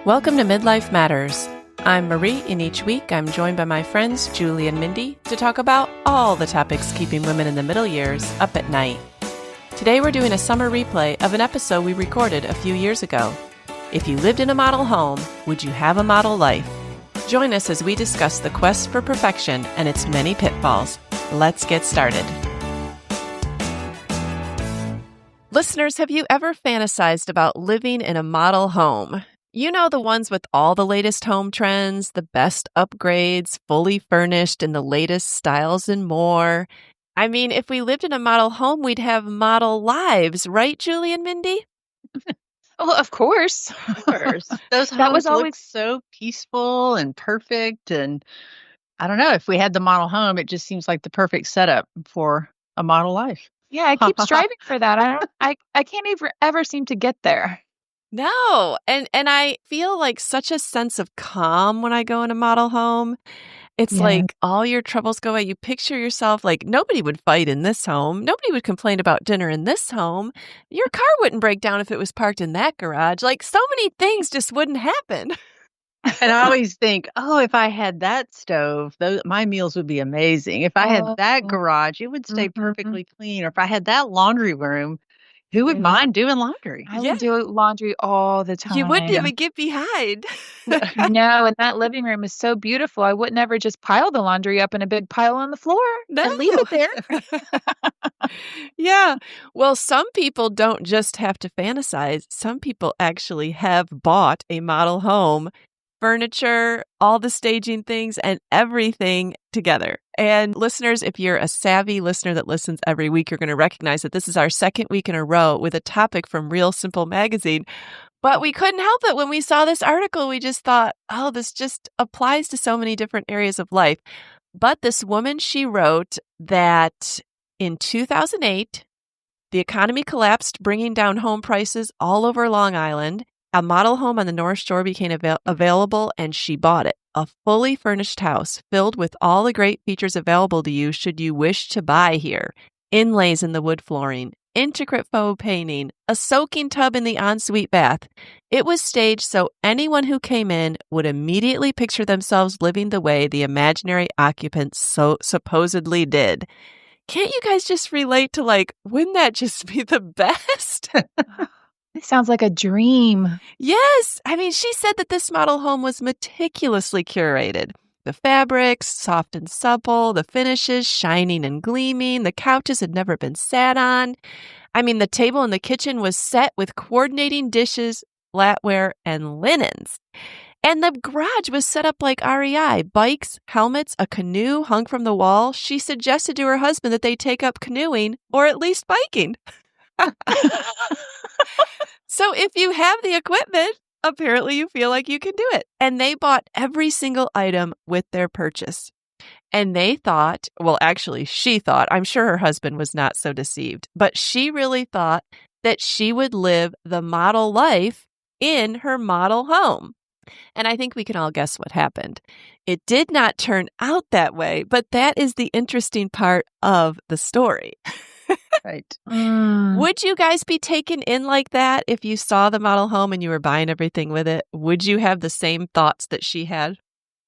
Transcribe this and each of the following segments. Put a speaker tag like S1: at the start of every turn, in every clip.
S1: Welcome to Midlife Matters. I'm Marie, and each week I'm joined by my friends Julie and Mindy to talk about all the topics keeping women in the middle years up at night. Today we're doing a summer replay of an episode we recorded a few years ago. If you lived in a model home, would you have a model life? Join us as we discuss the quest for perfection and its many pitfalls. Let's get started. Listeners, have you ever fantasized about living in a model home? You know, the ones with all the latest home trends, the best upgrades, fully furnished in the latest styles and more. I mean, if we lived in a model home, we'd have model lives, right, Julie and Mindy?
S2: Well, of course.
S3: Of course. Those
S2: That was
S3: homes look
S2: always
S3: so peaceful and perfect. And I don't know, if we had the model home, it just seems like the perfect setup for a model life.
S2: Yeah, I keep striving for that. I can't ever seem to get there.
S1: No, and I feel like such a sense of calm when I go in a model home. It's
S2: Yeah.
S1: like all your troubles go away. You picture yourself like nobody would fight in this home. Nobody would complain about dinner in this home. Your car wouldn't break down if it was parked in that garage. Like so many things just wouldn't happen.
S3: And I always think, oh, if I had that stove, my meals would be amazing. If I had that
S2: Oh,
S3: garage, it would stay
S2: mhm.
S3: perfectly clean. Or if I had that laundry room, who would
S2: Yeah.
S3: mind doing laundry?
S2: I
S1: Yeah.
S2: would do laundry all the
S1: You wouldn't
S2: time.
S1: even get behind.
S2: No, and that living room is so beautiful. I would never just pile the laundry up in a big pile on the floor and leave it there.
S1: Yeah. Well, some people don't just have to fantasize. Some people actually have bought a model home, furniture, all the staging things, and everything together. And listeners, if you're a savvy listener that listens every week, you're going to recognize that this is our second week in a row with a topic from Real Simple Magazine. But we couldn't help it when we saw this article. We just thought, oh, this just applies to so many different areas of life. But this woman, she wrote that in 2008, the economy collapsed, bringing down home prices all over Long Island. A model home on the North Shore became available, and she bought it. A fully furnished house filled with all the great features available to you should you wish to buy here. Inlays in the wood flooring, intricate faux painting, a soaking tub in the ensuite bath. It was staged so anyone who came in would immediately picture themselves living the way the imaginary occupants so supposedly did. Can't you guys just relate to, like, wouldn't that just be the best?
S2: It sounds like a dream.
S1: Yes. I mean, she said that this model home was meticulously curated. The fabrics, soft and supple, the finishes, shining and gleaming. The couches had never been sat on. I mean, the table in the kitchen was set with coordinating dishes, flatware, and linens. And the garage was set up like REI. Bikes, helmets, a canoe hung from the wall. She suggested to her husband that they take up canoeing or at least biking. So if you have the equipment, apparently you feel like you can do it. And they bought every single item with their purchase. And they thought, well, actually, she thought, I'm sure her husband was not so deceived, but she really thought that she would live the model life in her model home. And I think we can all guess what happened. It did not turn out that way, but that is the interesting part of the story.
S3: Right.
S1: Would you guys be taken in like that if you saw the model home and you were buying everything with it? Would you have the same thoughts that she had?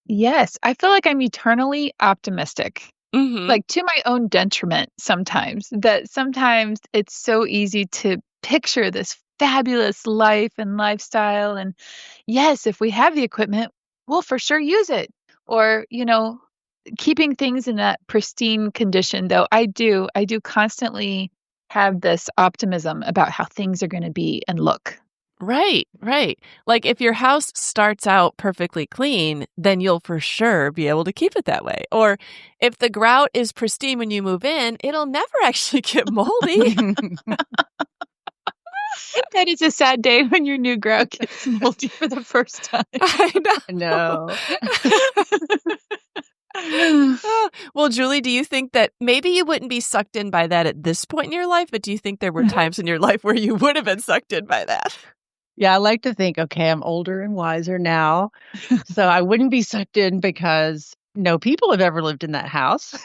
S2: Yes, I feel like I'm eternally optimistic.
S1: Mm-hmm.
S2: Like to my own detriment sometimes, that sometimes it's so easy to picture this fabulous life and lifestyle. And yes, if we have the equipment, we'll for sure use it. Or, keeping things in that pristine condition, though, I do constantly have this optimism about how things are going to be and look.
S1: Right. Like if your house starts out perfectly clean, then you'll for sure be able to keep it that way. Or if the grout is pristine when you move in, it'll never actually get moldy.
S2: That is a sad day when your new grout gets moldy for the first time.
S1: I know.
S3: No.
S1: Well, Julie, do you think that maybe you wouldn't be sucked in by that at this point in your life, but do you think there were times in your life where you would have been sucked in by that?
S3: Yeah, I like to think, okay, I'm older and wiser now. So I wouldn't be sucked in because no people have ever lived in that house.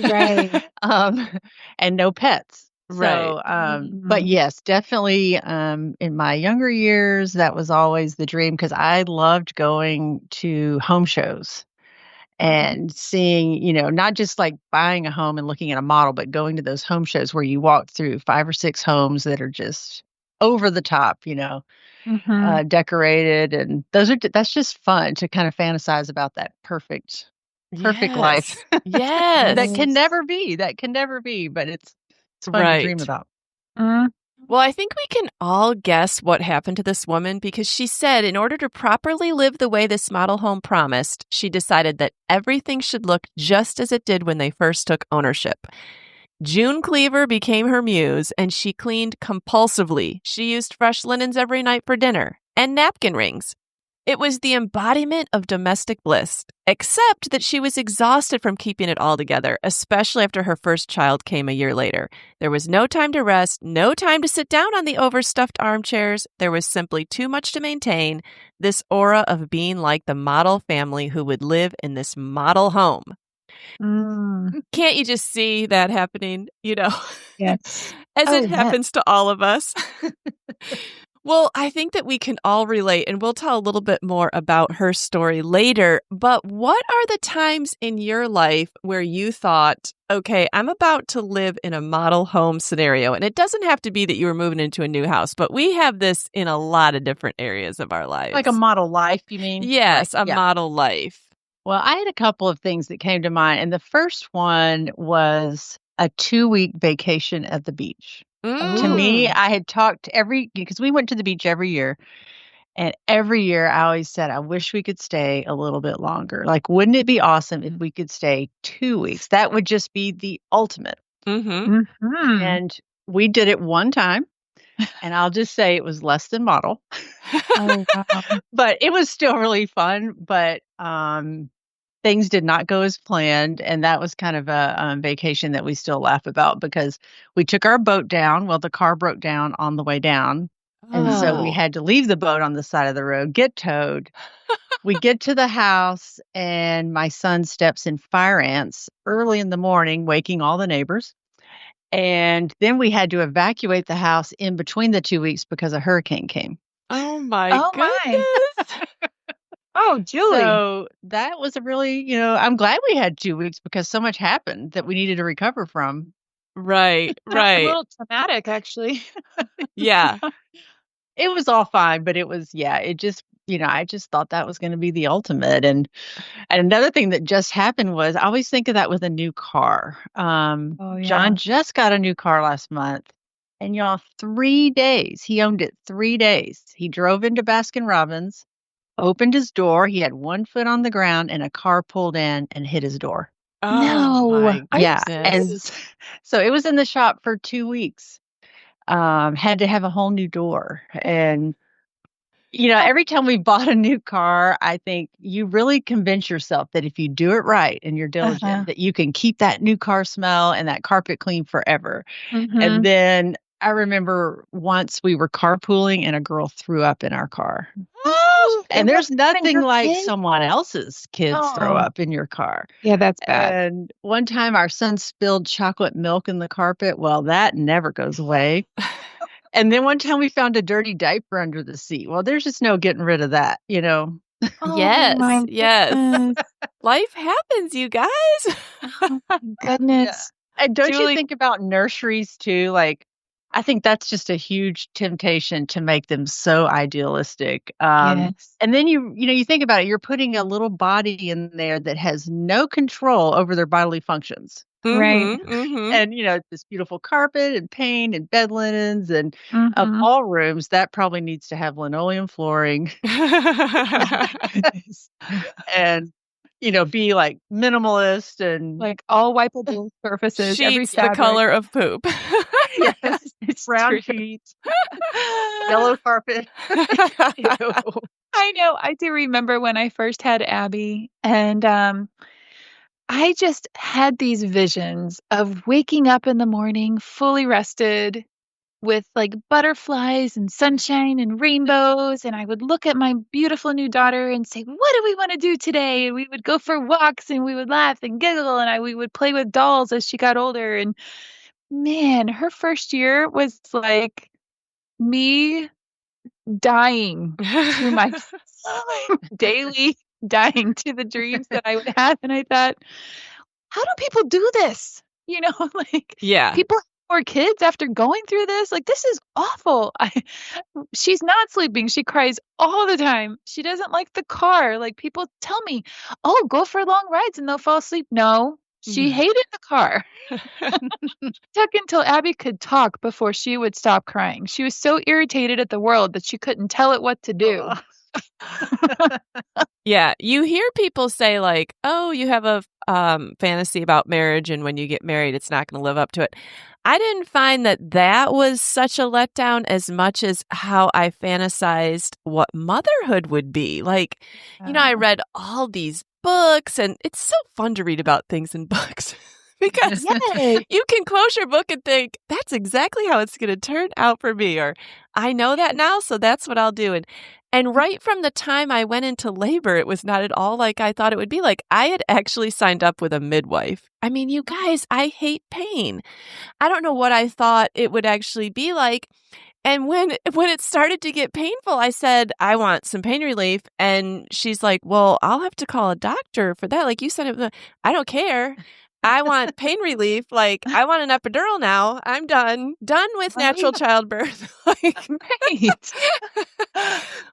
S2: Right.
S3: And no pets.
S1: Right.
S3: So, but yes, definitely, in my younger years, that was always the dream because I loved going to home shows and seeing, not just like buying a home and looking at a model, but going to those home shows where you walk through 5 or 6 homes that are just over the top,
S2: Mhm.
S3: decorated, and that's just fun to kind of fantasize about that perfect life
S1: Yes.
S3: that
S1: Yes.
S3: can
S2: Yes.
S3: never be, but it's fun to dream
S1: Right.
S3: about.
S2: Mm.
S1: Well, I think we can all guess what happened to this woman because she said in order to properly live the way this model home promised, she decided that everything should look just as it did when they first took ownership. June Cleaver became her muse, and she cleaned compulsively. She used fresh linens every night for dinner and napkin rings. It was the embodiment of domestic bliss, except that she was exhausted from keeping it all together, especially after her first child came a year later. There was no time to rest, no time to sit down on the overstuffed armchairs. There was simply too much to maintain this aura of being like the model family who would live in this model home.
S2: Mm.
S1: Can't you just see that happening,
S2: Yes.
S1: as
S2: Oh,
S1: it
S2: yes.
S1: happens to all of us? Well, I think that we can all relate, and we'll tell a little bit more about her story later. But what are the times in your life where you thought, okay, I'm about to live in a model home scenario? And it doesn't have to be that you were moving into a new house, but we have this in a lot of different areas of our
S3: Like a
S1: lives.
S3: model life, you mean? Right.
S1: Yes, a
S3: Yeah.
S1: model life.
S3: Well, I had a couple of things that came to mind, and the first one was a 2-week vacation at the beach. To me,
S1: Mm.
S3: I had talked every because we went to the beach every year, and every year I always said, "I wish we could stay a little bit longer. Like, wouldn't it be awesome if we could stay 2 weeks? That would just be the ultimate."
S1: Mm-hmm.
S2: Mhm.
S3: And we did it one time, and I'll just say it was less than model,
S2: Oh, wow.
S3: but it was still really fun, but, things did not go as planned, and that was kind of a, vacation that we still laugh about because we took our boat down. Well, the car broke down on the way down, and so we
S1: Oh.
S3: had to leave the boat on the side of the road, get towed. We get to the house, and my son steps in fire ants early in the morning, waking all the neighbors, and then we had to evacuate the house in between the 2 weeks because a hurricane came.
S1: Oh my
S2: Oh, my.
S1: goodness.
S2: Oh, Julie.
S3: So, that was a really I'm glad we had 2 weeks because so much happened that we needed to recover from.
S1: Right,
S2: Sounds a
S1: right.
S2: little traumatic, actually.
S1: Yeah.
S3: It was all fine, but it was it just I just thought that was gonna be the ultimate, and another thing that just happened was I always think of that with a new car.
S2: Oh,
S3: John
S2: yeah.
S3: just got a new car last month, and y'all, 3 days, he owned it 3 days. He drove into Baskin Robbins, opened his door, he had 1 foot on the ground, and a car pulled in and hit his door.
S1: Oh
S2: No.
S1: my
S2: Are you
S3: Yeah, and
S1: goodness.
S3: so it was in the shop for 2 weeks. Had to have a whole new door, and every time we bought a new car, I think you really convince yourself that if you do it right and you're
S2: Uh-huh.
S3: diligent, that you can keep that new car smell and that carpet clean forever. And
S2: Mhm.
S3: then I remember once we were carpooling and a girl threw up in our car.
S2: It
S3: And there's
S2: wasn't even
S3: nothing
S2: your
S3: like
S2: kid?
S3: someone else's kids throw
S2: Oh.
S3: up in your car.
S2: Yeah, that's bad.
S3: And one time our son spilled chocolate milk in the carpet. Well, that never goes away. And then one time we found a dirty diaper under the seat. Well, there's just no getting rid of that.
S2: Oh
S1: Yes,
S2: my
S1: yes.
S2: goodness.
S1: Life happens, you guys.
S2: Oh my
S3: Yeah.
S2: goodness.
S3: And don't you
S2: Julie,
S3: think about nurseries too? Like, I think that's just a huge temptation to make them so idealistic.
S2: yes.
S3: And then you think about it, you're putting a little body in there that has no control over their bodily functions.
S2: Right.
S1: Mhm, mhm.
S3: And, this beautiful carpet and paint and bed linens and of
S2: Mhm.
S3: all rooms, that probably needs to have linoleum flooring
S2: Oh my goodness.
S3: and, be like minimalist and
S2: Like, all wipeable surfaces, every
S1: Sheets the
S2: fabric.
S1: color of poop.
S3: yes,
S2: It's
S3: brown
S2: true.
S3: sheets, yellow carpet. Ew.
S2: I know. I do remember when I first had Abby, and, I just had these visions of waking up in the morning fully rested with, like, butterflies and sunshine and rainbows, and I would look at my beautiful new daughter and say, "What do we wanna do today?" And we would go for walks, and we would laugh and giggle, and we would play with dolls as she got older, and Man, her first year was like me dying to my daily dying to the dreams that I would have. And I thought, how do people do this? Like
S1: Yeah.
S2: people have more kids after going through this. Like, this is awful. She's not sleeping. She cries all the time. She doesn't like the car. Like, people tell me, oh, go for long rides and they'll fall asleep. No, she hated the car. Took until Abby could talk before she would stop crying. She was so irritated at the world that she couldn't tell it what to do.
S1: Yeah, you hear people say like, "Oh, you have a fantasy about marriage, and when you get married, it's not going to live up to it." I didn't find that was such a letdown as much as how I fantasized what motherhood would be. Like, I read all these books, and it's so fun to read about things in books. Because you can close your book and think, that's exactly how it's going to turn out for me. Or I know that now, so that's what I'll do. And right from the time I went into labor, it was not at all like I thought it would be. Like, I had actually signed up with a midwife. I mean, you guys, I hate pain. I don't know what I thought it would actually be like. And when it started to get painful, I said, I want some pain relief. And she's like, well, I'll have to call a doctor for that. Like you said, I don't care. I want pain relief. Like, I want an epidural now. I'm done with natural childbirth.
S2: Right.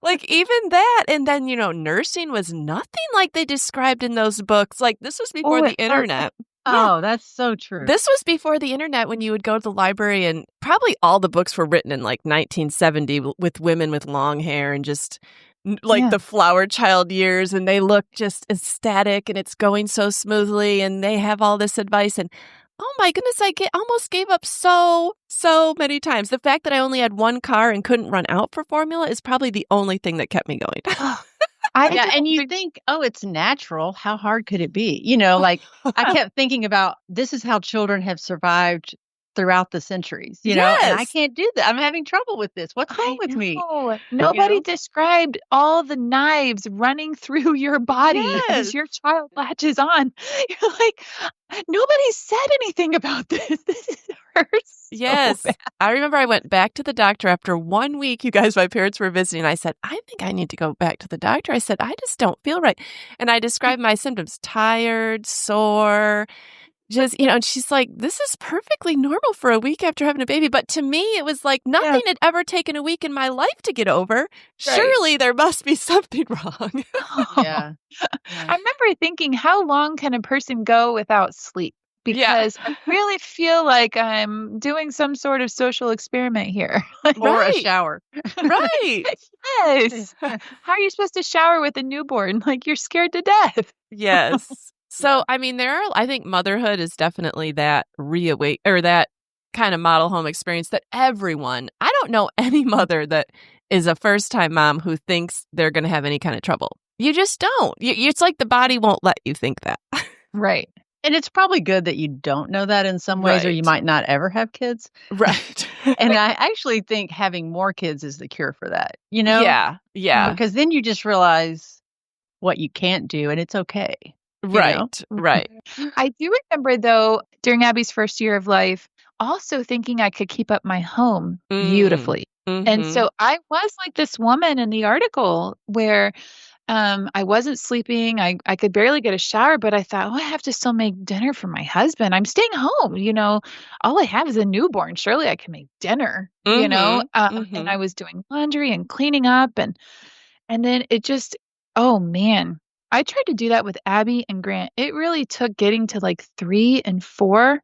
S1: Like, even that. And then, nursing was nothing like they described in those books. Like, this was before the internet.
S3: Oh, that's so true.
S1: This was before the internet, when you would go to the library, and probably all the books were written in like 1970 with women with long hair and just like the flower child years, and they look just ecstatic and it's going so smoothly and they have all this advice. And oh my goodness, I almost gave up so many times. The fact that I only had one car and couldn't run out for formula is probably the only thing that kept me going.
S3: And you think, oh, it's natural. How hard could it be? Like I kept thinking about, this is how children have survived throughout the centuries, and I can't do that. I'm having trouble with this. What's wrong with me?
S2: Nobody described all the knives running through your body as your child latches on. You're like, nobody said anything about this. This hurts.
S1: Yes.
S2: So bad.
S1: I remember I went back to the doctor after 1 week. You guys, my parents were visiting. I said, I think I need to go back to the doctor. I said, I just don't feel right. And I described my symptoms: tired, sore, just, and she's like, this is perfectly normal for a week after having a baby. But to me, it was like nothing had ever taken a week in my life to get over. Right. Surely there must be something wrong.
S3: Yeah.
S2: I remember thinking, how long can a person go without sleep? Because I really feel like I'm doing some sort of social experiment here.
S3: Or a shower.
S1: Right.
S2: Yes. How are you supposed to shower with a newborn? Like, you're scared to death.
S1: Yes. So, I mean, I think motherhood is definitely that that kind of model home experience that I don't know any mother that is a first-time mom who thinks they're going to have any kind of trouble. You just don't. It's like the body won't let you think that.
S2: Right.
S3: And it's probably good that you don't know that in some ways, or you might not ever have kids.
S1: Right.
S3: And I actually think having more kids is the cure for that,
S1: Yeah. Yeah.
S3: Because then you just realize what you can't do, and it's okay.
S1: Right. Right.
S2: I do remember, though, during Abby's first year of life, also thinking I could keep up my home beautifully.
S1: Mm-hmm.
S2: And so I was like this woman in the article where I wasn't sleeping. I could barely get a shower, but I thought, I have to still make dinner for my husband. I'm staying home. All I have is a newborn. Surely I can make dinner, And I was doing laundry and cleaning up. And then it just, oh man, I tried to do that with Abby and Grant. It really took getting to like 3 and 4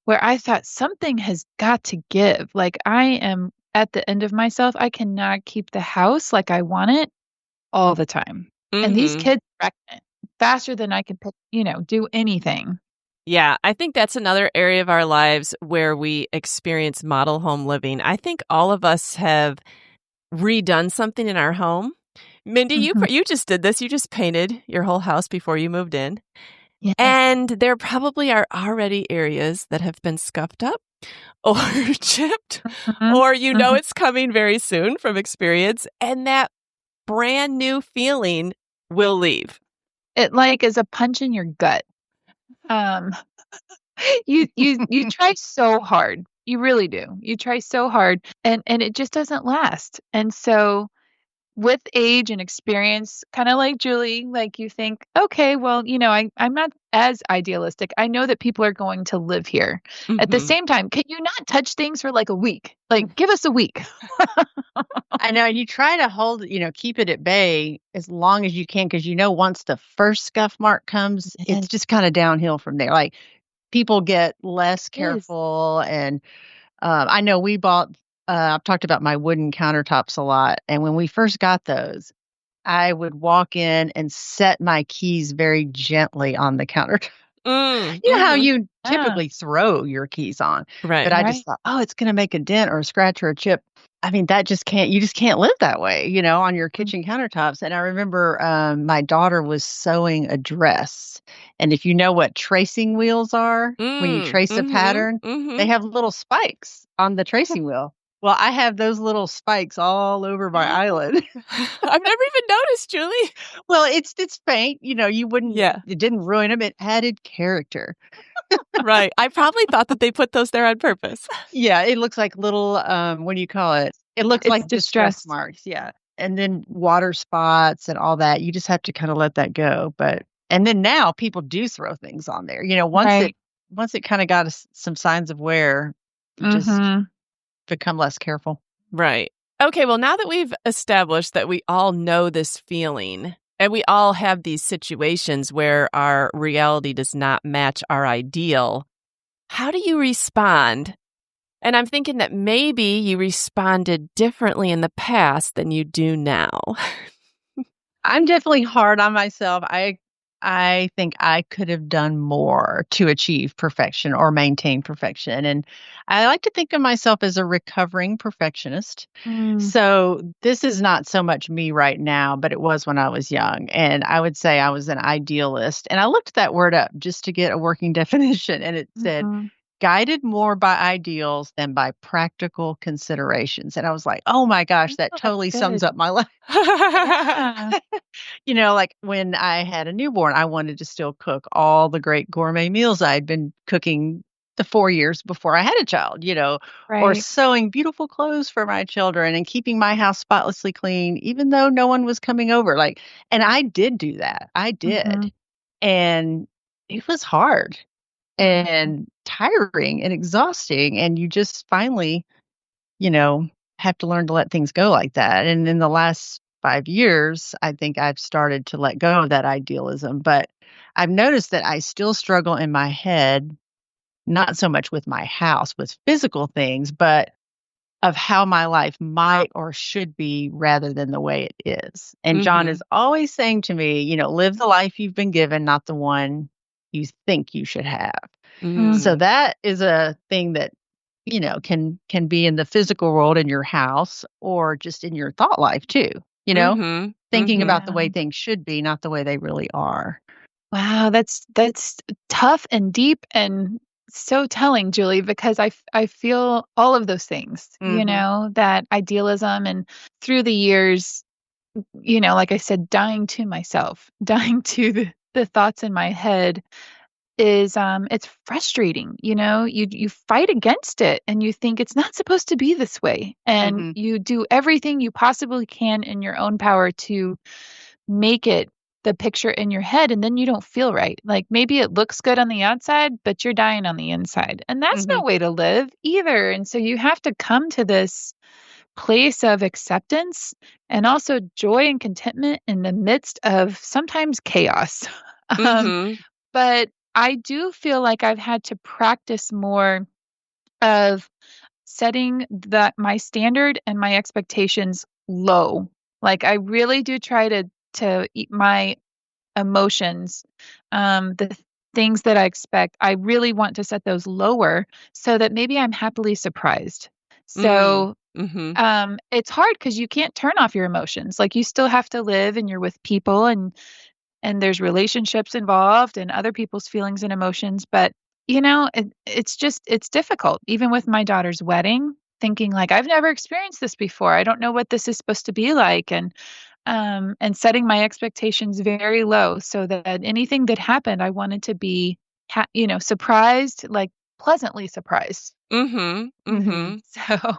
S2: where I thought something has got to give. Like, I am at the end of myself. I cannot keep the house like I want it all the time. And these kids are pregnant faster than I could, do anything.
S1: Yeah, I think that's another area of our lives where we experience model home living. I think all of us have redone something in our home. Mindy, you just did this. You just painted your whole house before you moved in.
S2: Yes.
S1: And there probably are already areas that have been scuffed up or chipped, or it's coming very soon from experience. And that brand new feeling will leave.
S2: It like is a punch in your gut. You try so hard. You really do. You try so hard and it just doesn't last. And so with age and experience, kind of like Julie, like you think, okay, well, I'm not as idealistic. I know that people are going to live here. At the
S1: Mhm.
S2: same time, can you not touch things for like a week? Like, give us a week.
S3: I know, and you try to keep it at bay as long as you can because once the first scuff mark comes, it's
S2: Yes,
S3: just kinda downhill from there. Like, people get less
S2: it is.
S3: careful, and, I know we bought I've talked about my wooden countertops a lot, and when we first got those, I would walk in and set my keys very gently on the countertop. You know how
S1: Mhm.
S3: you
S2: Yeah,
S3: typically throw your keys on, but
S1: Right.
S3: I just
S2: right.
S3: thought, "Oh, it's gonna make a dent or a scratch or a chip." I mean, that just can't you just can't live that way, on your
S2: Mm,
S3: kitchen countertops, and I remember, my daughter was sewing a dress, and if you know what tracing wheels are, when you trace a
S1: Mhm.
S3: pattern, they
S1: Mhm.
S3: have little spikes on the tracing wheel. Well, I have those little spikes all over my eyelid.
S1: I've never even noticed, Julie.
S3: Well, it's faint, you wouldn't
S1: Yeah.
S3: it didn't ruin them. It added character.
S1: Right. I probably thought that they put those there on purpose.
S3: Yeah, it looks like little, what do you call it? It looks
S2: It's
S3: like distress
S2: distressed.
S3: marks, yeah, and then water spots and all that, you just have to kinda let that go, and then now people do throw things on there,
S2: Right.
S3: once it kinda got some signs of wear, you just
S2: Mhm.
S3: become less careful.
S1: Right. Okay, well, now that we've established that we all know this feeling and we all have these situations where our reality does not match our ideal, how do you respond? And I'm thinking that maybe you responded differently in the past than you do now.
S3: I'm definitely hard on myself. I think I could have done more to achieve perfection or maintain perfection. And I like to think of myself as a recovering perfectionist.
S2: Mm,
S3: So this is not so much me right now, but it was when I was young. And I would say I was an idealist. And I looked that word up just to get a working definition. And it said,
S2: mhm.
S3: guided more by ideals than by practical considerations. And I was like, oh my gosh, that
S2: Oh, that's
S3: totally sums
S2: good.
S3: up my life.
S2: Yeah.
S3: Like when I had a newborn, I wanted to still cook all the great gourmet meals I'd been cooking the 4 years before I had a child, or
S2: Right.
S3: sewing beautiful clothes for my children and keeping my house spotlessly clean, even though no one was coming over. And I did do that. I did.
S2: Mhm.
S3: And it was hard
S2: Mhm.
S3: and tiring and exhausting. And you just finally you know, have to learn to let things go like that. And in the last 5 years, I think I've started to let go of that idealism, but I've noticed that I still struggle in my head, not so much with my house, with physical things, but of how my life might or should be rather than the way it is. And John is
S1: Mhm.
S3: always saying to me, live the life you've been given, not the one you think you should have. So
S2: Mm,
S1: Mm.
S3: that is a thing that, can be in the physical world in your house or just in your thought life too,
S1: Mhm.
S3: thinking
S1: Mhm.
S3: about the
S2: yeah.
S3: way things should be, not the way they really are.
S2: Wow, that's tough and deep and so telling, Julie, because I feel all of those things,
S3: Mhm.
S2: that idealism and through the years, like I said, dying to myself, dying to the thoughts in my head is it's frustrating, you fight against it and you think it's not supposed to be this way. And
S3: Mhm.
S2: you do everything you possibly can in your own power to make it the picture in your head and then you don't feel right. Like maybe it looks good on the outside, but you're dying on the inside. And that's no
S3: Mhm.
S2: way to live either. And so you have to come to this place of acceptance and also joy and contentment in the midst of sometimes chaos. um,
S1: Mhm.
S2: but I do feel like I've had to practice more of setting that my standard and my expectations low. Like I really do try to eat my emotions, the things that I expect. I really want to set those lower so that maybe I'm happily surprised.
S1: Mm.
S2: So
S1: Mhm.
S2: it's hard because you can't turn off your emotions. Like you still have to live and you're with people and there's relationships involved and other people's feelings and emotions. But it's difficult. Even with my daughter's wedding, thinking like I've never experienced this before. I don't know what this is supposed to be like, and setting my expectations very low so that anything that happened, I wanted to be surprised, like pleasantly surprised.
S1: Mhm.
S3: Mhm.
S1: Mhm.
S2: So,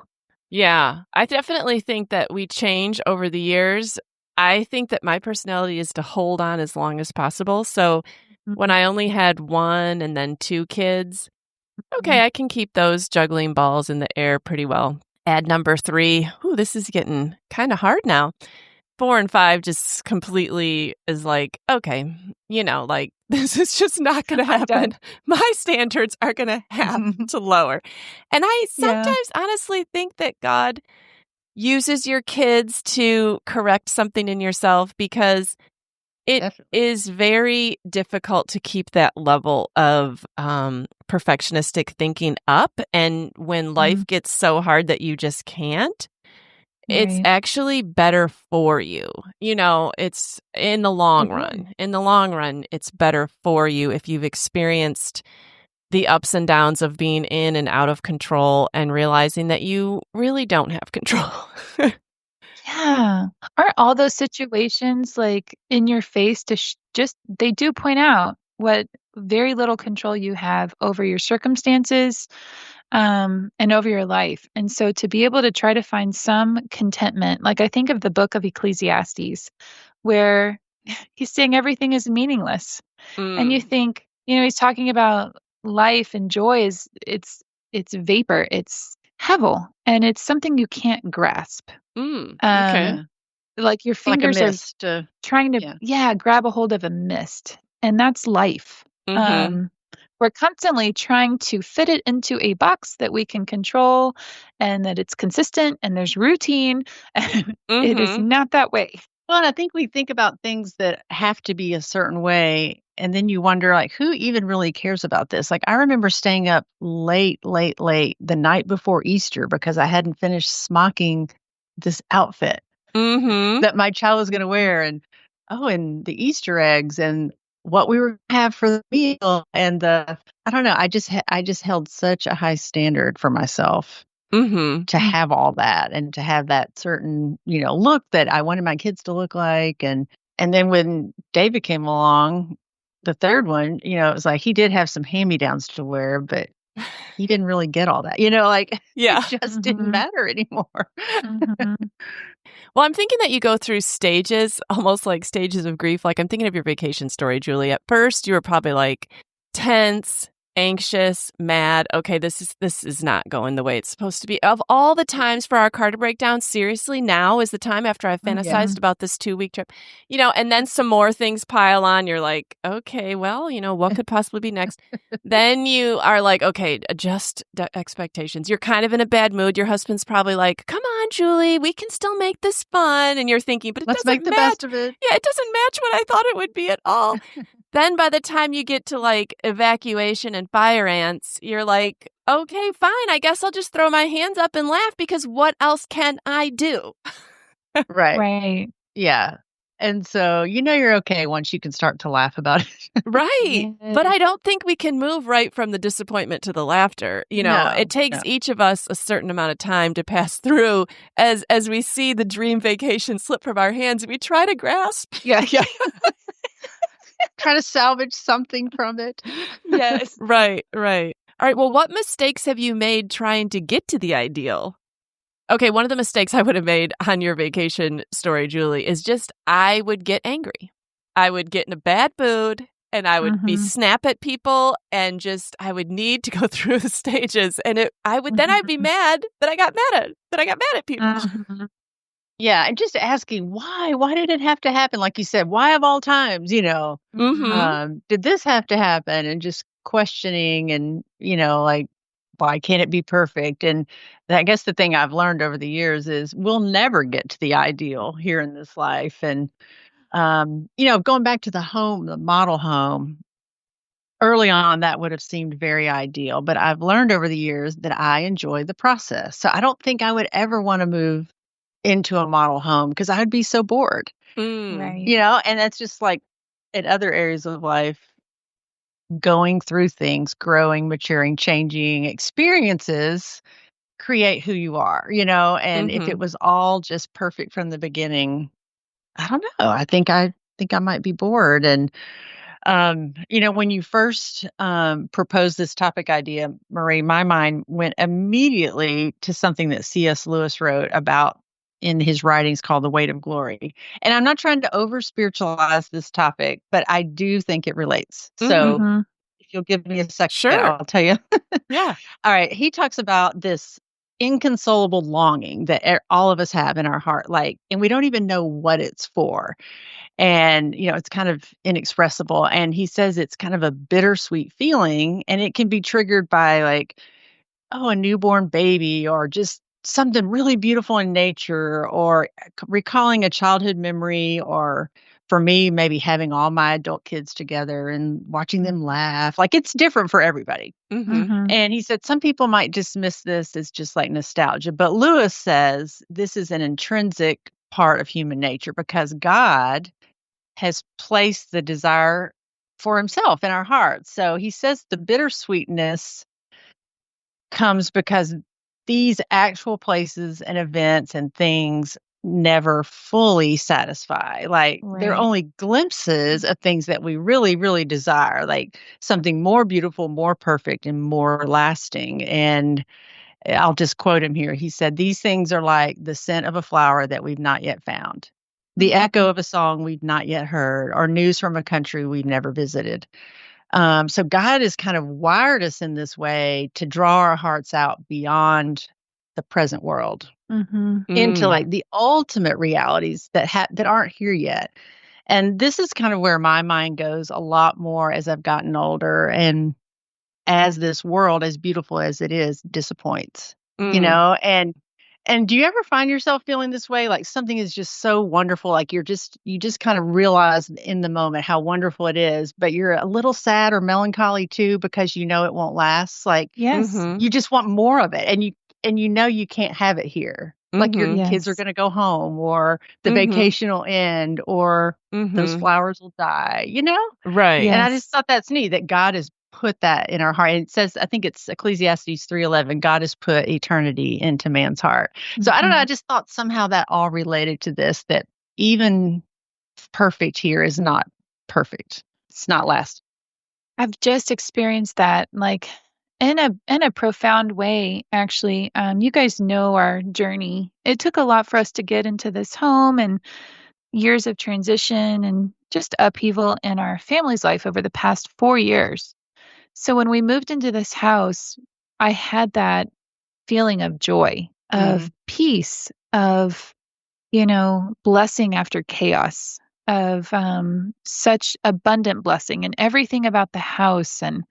S1: Yeah. I definitely think that we change over the years. I think that my personality is to hold on as long as possible. So when
S2: mhm,
S1: I only had 1 and then 2 kids,
S2: mhm.
S1: okay, I can keep those juggling balls in the air pretty well. Add number 3. Ooh, this is getting kinda hard now. 4 and 5 just completely is like, okay, like, this is just not gonna
S2: I'm
S1: happen.
S2: done.
S1: My standards are gonna have to lower. And I
S2: Yeah.
S1: sometimes honestly think that God uses your kids to correct something in yourself because it
S3: Definitely.
S1: is very difficult to keep that level of, perfectionistic thinking up, and when life
S2: Mm,
S1: gets so hard that you just can't, it's
S2: right.
S1: actually better for you. It's in the long
S3: Important.
S1: run. In the long run, it's better for you if you've experienced the ups and downs of being in and out of control and realizing that you really don't have control.
S2: Yeah. Aren't all those situations like in your face to just they do point out what very little control you have over your circumstances and over your life. And so to be able to try to find some contentment, like I think of the book of Ecclesiastes, where he's saying everything is meaningless. And you
S1: Mm,
S2: think, he's talking about life and joy is it's vapor, it's hevel, and it's something you can't grasp.
S1: okay.
S2: Um,
S3: Yeah.
S2: like your
S3: Like a
S2: fingers are
S3: mist.
S2: trying to,
S3: Yeah.
S2: yeah, grab a hold of a mist, and that's life.
S1: Mhm.
S2: Um, we're constantly trying to fit it into a box that we can control and that it's consistent and there's routine, and it is
S1: Mhm.
S2: not that way.
S3: Well, and I think we think about things that have to be a certain way, and then you wonder, like, who even really cares about this? Like, I remember staying up late, late, late the night before Easter because I hadn't finished smocking this outfit
S1: Mhm.
S3: that my child was going to wear, and and the Easter eggs, and what we were gonna have for the meal, and I don't know. I just held such a high standard for myself
S1: Mhm.
S3: to
S2: Mm.
S3: have all that and to have that certain, look that I wanted my kids to look like. And then when David came along, the third one, it was like he did have some hand-me-downs to wear, but he didn't really get all that. Like it
S1: Yeah.
S3: just didn't
S2: Mhm,
S3: matter anymore.
S2: mhm.
S1: Well, I'm thinking that you go through stages, almost like stages of grief. Like, I'm thinking of your vacation story, Julie. At first, you were probably like tense, anxious, mad. Okay, this is not going the way it's supposed to be. Of all the times for our car to break down, seriously, now is the time after I've
S3: Yeah.
S1: fantasized
S2: Mhm.
S1: about this 2-week trip. And then some more things pile on. You're like, okay, well, what could possibly be next? Then you are like, okay, adjust expectations. You're kind of in a bad mood. Your husband's probably like, come on, Julie, we can still make this fun. And you're thinking, but it
S3: Let's
S1: doesn't
S3: make the best
S1: match.
S3: of it.
S1: Yeah, it doesn't match what I thought it would be at all. Then by the time you get to like evacuation and fire ants, you're like, okay, fine. I guess I'll just throw my hands up and laugh because what else can I do?
S3: Right.
S2: Right.
S3: Yeah. And so you're okay once you can start to laugh about it.
S1: Right. But
S2: Yes.
S1: I don't think we can move right from the disappointment to the laughter. It
S3: No,
S1: takes
S3: no.
S1: each of us a certain amount of time to pass through as we see the dream vacation slip from our hands. We try to grasp.
S2: Yeah, yeah.
S3: Try to salvage something from it.
S2: Yes.
S1: Right, right. All right. Well, what mistakes have you made trying to get to the ideal? Okay, one of the mistakes I would have made on your vacation story, Julie, is just I would get angry. I would get in a bad mood and I would be
S2: Mhm,
S1: snap at people and just I would need to go through the stages and I'd be
S2: mhm,
S1: mad that I got mad at people.
S2: mhm,
S3: Yeah, and just asking why? Why did it have to happen? Like you said, why of all times,
S1: Mhm.
S3: did this have to happen? And just questioning and, like, why can't it be perfect? And I guess the thing I've learned over the years is we'll never get to the ideal here in this life. And, going back to the model home, early on, that would have seemed very ideal. But I've learned over the years that I enjoy the process. So I don't think I would ever want to move into a model home because I would be so bored,
S1: Mm.
S2: right.
S3: and that's just like in other areas of life, going through things, growing, maturing, changing experiences create who you are, and if it
S1: Mhm.
S3: was all just perfect from the beginning, I don't know. I think I might be bored. And When you first proposed this topic idea, Marie, my mind went immediately to something that C.S. Lewis wrote about in his writings called The Weight of Glory. And I'm not trying to over spiritualize this topic, but I do think it relates. So
S2: Mm-hmm.
S3: if you'll give me a second,
S1: Sure.
S3: I'll tell you.
S1: Yeah.
S3: All right. He talks about this inconsolable longing that all of us have in our heart, and we don't even know what it's for. And, it's kind of inexpressible. And he says it's kind of a bittersweet feeling, and it can be triggered by, a newborn baby, or just something really beautiful in nature, or recalling a childhood memory, or for me, maybe having all my adult kids together and watching them laugh. It's different for everybody.
S1: Mm-hmm.
S2: Mm-hmm.
S3: And he said some people might dismiss this as just like nostalgia, but Lewis says this is an intrinsic part of human nature because God has placed the desire for himself in our hearts. So he says the bittersweetness comes because these actual places and events and things never fully satisfy. They're
S2: Right.
S3: only glimpses of things that we really, really desire, like something more beautiful, more perfect, and more lasting. And I'll just quote him here. He said, "These things are like the scent of a flower that we've not yet found, the echo of a song we've not yet heard, or news from a country we've never visited." So God has kind of wired us in this way to draw our hearts out beyond the present world
S2: Mm-hmm.
S3: into
S1: Mm.
S3: the ultimate realities that aren't here yet. And this is kind of where my mind goes a lot more as I've gotten older, and as this world, as beautiful as it is, disappoints.
S1: Mm.
S3: And do you ever find yourself feeling this way? Like something is just so wonderful, like you just kind of realize in the moment how wonderful it is, but you're a little sad or melancholy too because you know it won't last. Like
S2: Yes.
S1: Mm-hmm.
S3: you just want more of it, and you know you can't have it here. Like your
S1: Mm-hmm.
S3: kids are
S2: Yes.
S3: going to go home, or the
S1: Mm-hmm.
S3: vacation will end, or those
S1: Mm-hmm.
S3: flowers will die.
S1: Right.
S3: And I just
S2: Yes.
S3: thought that's neat that God has put that in our heart. And it says, I think it's Ecclesiastes 3:11, God has put eternity into man's heart. So I don't know,
S2: Mm-hmm.
S3: I just thought somehow that all related to this, that even perfect here is not perfect. It's not lasting.
S2: I've just experienced that, in a profound way, actually. You guys know our journey. It took a lot for us to get into this home, and years of transition and just upheaval in our family's life over the past 4 years. So when we moved into this house, I had that feeling of joy, of
S3: Mm,
S2: peace, of, blessing after chaos, of such abundant blessing. And everything about the house and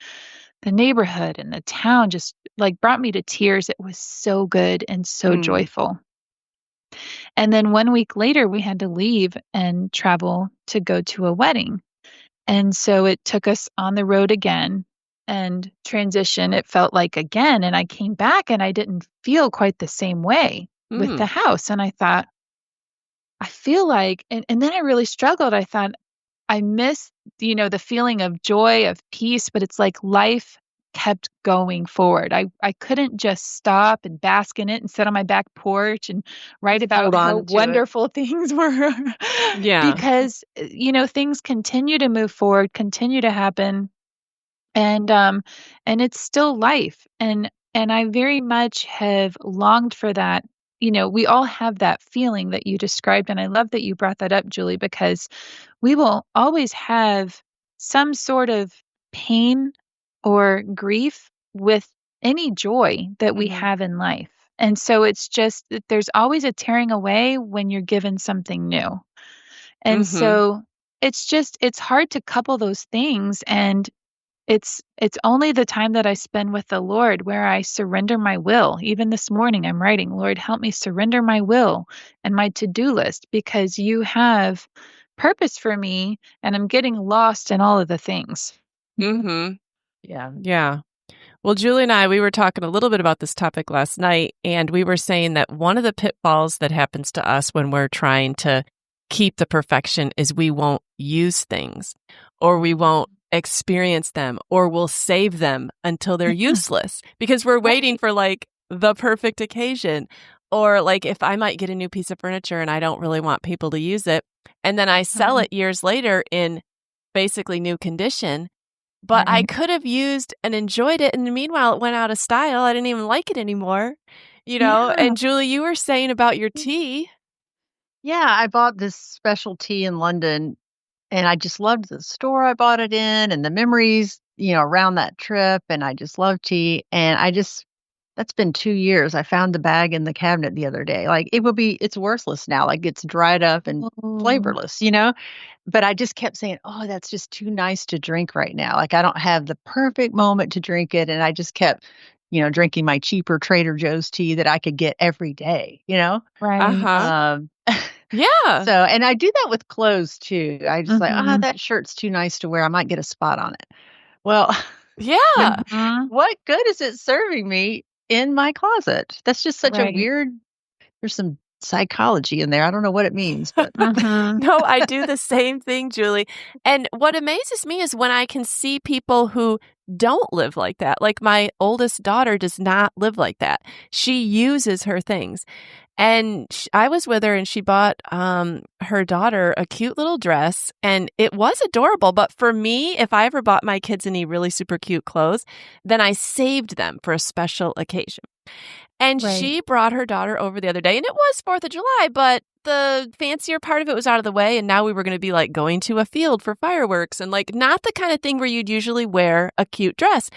S2: the neighborhood and the town just brought me to tears. It was so good and so
S3: mm,
S2: joyful. And then 1 week later, we had to leave and travel to go to a wedding. And so it took us on the road again and transition. It felt like again. And I came back and I didn't feel quite the same way with the
S1: Mm.
S2: house. And I thought, I feel like, and then I really struggled. I thought, I miss, the feeling of joy, of peace, but it's like life kept going forward. I couldn't just stop and bask in it and sit on my back porch and write about
S3: hold
S2: how
S3: on to it.
S2: wonderful things were
S1: Yeah.
S2: because things continue to move forward, continue to happen, and it's still life, and I very much have longed for that. We all have that feeling that you described, and I love that you brought that up, Julie, because we will always have some sort of pain or grief with any joy that we
S3: Hmm.
S2: have in life. And so it's just that there's always a tearing away when you're given something new. And
S1: Mm-hmm.
S2: so it's hard to couple those things, and it's only the time that I spend with the Lord where I surrender my will. Even this morning I'm writing, Lord, help me surrender my will and my to-do list because you have purpose for me and I'm getting lost in all of the things.
S1: Mm-hmm.
S3: Yeah.
S1: Yeah. Well, Julie and I, we were talking a little bit about this topic last night, and we were saying that one of the pitfalls that happens to us when we're trying to keep the perfection is we won't use things, or we won't experience them, or we'll save them until they're
S2: Yeah.
S1: useless because we're waiting
S2: Right.
S1: for the perfect occasion. Or if I might get a new piece of furniture and I don't really want people to use it, and then I sell
S2: Mhm.
S1: it years later in basically new condition. But I could have used and enjoyed it, and meanwhile, it went out of style. I didn't even like it anymore,
S2: Yeah.
S1: And Julie, you were saying about your tea.
S3: Yeah, I bought this special tea in London, and I just loved the store I bought it in and the memories, around that trip, and I just love tea, and that's been 2 years. I found the bag in the cabinet the other day. Like, it's worthless now, like, it's dried up and
S2: Oh,
S3: flavorless. But I just kept saying, "Oh, that's just too nice to drink right now." Like, I don't have the perfect moment to drink it, and I just kept, drinking my cheaper Trader Joe's tea that I could get every day?
S2: right.
S1: Uh-huh.
S3: Um,
S1: Yeah.
S3: and I do that with clothes too. I just like,
S2: Mhm.
S3: that shirt's too nice to wear. I might get a spot on it. Well,
S1: Yeah.
S2: Mhm.
S3: what good is it serving me in my closet? That's just such a
S2: Right.
S3: weird, there's some psychology in there. I don't know what it means, but
S2: Mhm.
S1: No, I do the same thing, Julie. And what amazes me is when I can see people who don't live like that. Like my oldest daughter does not live like that. She uses her things. And I was with her and she bought her daughter a cute little dress and it was adorable. But for me, if I ever bought my kids any really super cute clothes, then I saved them for a special occasion. And
S2: Right.
S1: she brought her daughter over the other day, and it was 4th of July, but the fancier part of it was out of the way, and now we were gonna be, like, going to a field for fireworks and, like, not the kinda thing where you'd usually wear a cute dress.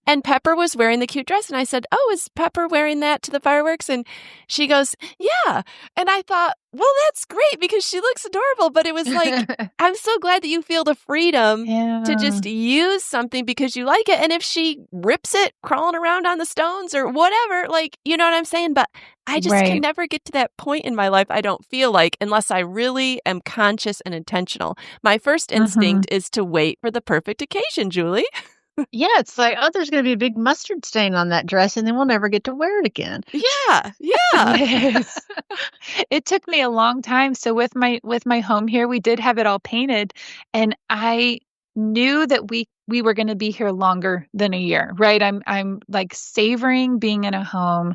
S1: And Pepper was wearing the cute dress, and I said, "Oh, is Pepper wearing that to the fireworks?" And she goes, "Yeah." And I thought, "Well, that's great because she looks adorable," but it was like, I'm so glad that you feel the freedom to
S2: Yeah.
S1: just use something because you like it, and if she rips it crawling around on the stones or whatever, like, you know what I'm saying? But I just can
S2: Right.
S1: never get to that point in my life, I don't feel like, unless I really am conscious and intentional. My first
S2: Mhm.
S1: instinct is to wait for the perfect occasion, Julie.
S3: yeah, it's like, oh, there's going to be a big mustard stain on that dress, and then we'll never get to wear it again.
S1: Yeah, yeah.
S2: Yes. It took me a long time. So with my home here, we did have it all painted, and I knew that we were gonna be here longer than a year, right? I'm, like, savoring being in a home,